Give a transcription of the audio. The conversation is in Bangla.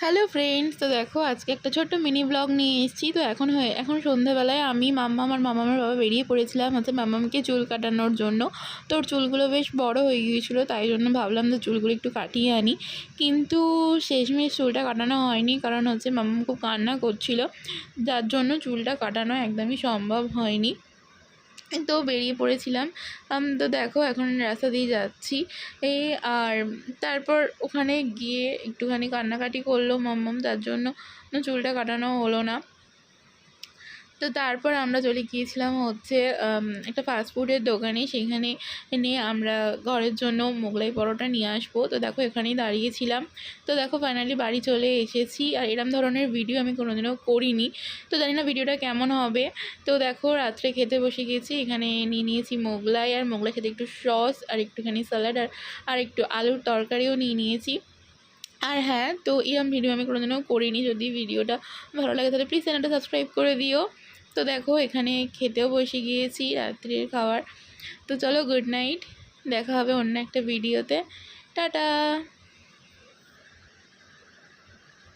হ্যালো ফ্রেন্ডস, তো দেখো আজকে একটা ছোট্ট মিনি ব্লগ নিয়ে এসেছি। তো এখন সন্ধ্যাবেলায় আমি আমার মামার বাবা বেরিয়ে পড়েছিলাম মামামকে চুল কাটানোর জন্য। তো ওর চুলগুলো বেশ বড় হয়ে গিয়েছিলো, তাই জন্য ভাবলাম যে চুলগুলো একটু কাটিয়ে আনি। কিন্তু শেষমেশ চুলটা কাটানো হয়নি, কারণ মামাম খুব কান্না করছিল, যার জন্য চুলটা কাটানো একদমই সম্ভব হয়নি। তো বেরিয়ে পড়েছিলাম। তো দেখো এখন রাস্তা দিয়ে যাচ্ছি আর তারপর ওখানে গিয়ে একটুখানি কান্নাকাটি করলো মাম্মাম, যার জন্য চুলটা কাটানো হলো না। তো তারপর আমরা চলে গিয়েছিলাম একটা ফাস্টফুডের দোকানে। সেখানে নিয়ে আমরা ঘরের জন্য মোগলাই পরোটা নিয়ে আসবো। তো দেখো এখানেই দাঁড়িয়েছিলাম। তো দেখো ফাইনালি বাড়ি চলে এসেছি। আর এরম ধরনের ভিডিও আমি কোনোদিনও করিনি, তো জানি না ভিডিওটা কেমন হবে। তো দেখো রাত্রে খেতে বসে গেছি। এখানে নিয়ে নিয়েছি মোগলাই, আর মোগলাই সাথে একটু সস আর একটুখানি স্যালাড আর একটু আলুর তরকারিও নিয়ে নিয়েছি। আর হ্যাঁ, তো এরম ভিডিও আমি কোনোদিনও করিনি। যদি ভিডিওটা ভালো লাগে তাহলে প্লিজ চ্যানেলটা সাবস্ক্রাইব করে দিও। তো দেখো এখানে খেতেও বসে গিয়েছি রাত্রির খাবার। তো চলো, গুড নাইট, দেখা হবে অন্য একটা ভিডিওতে। টাটা।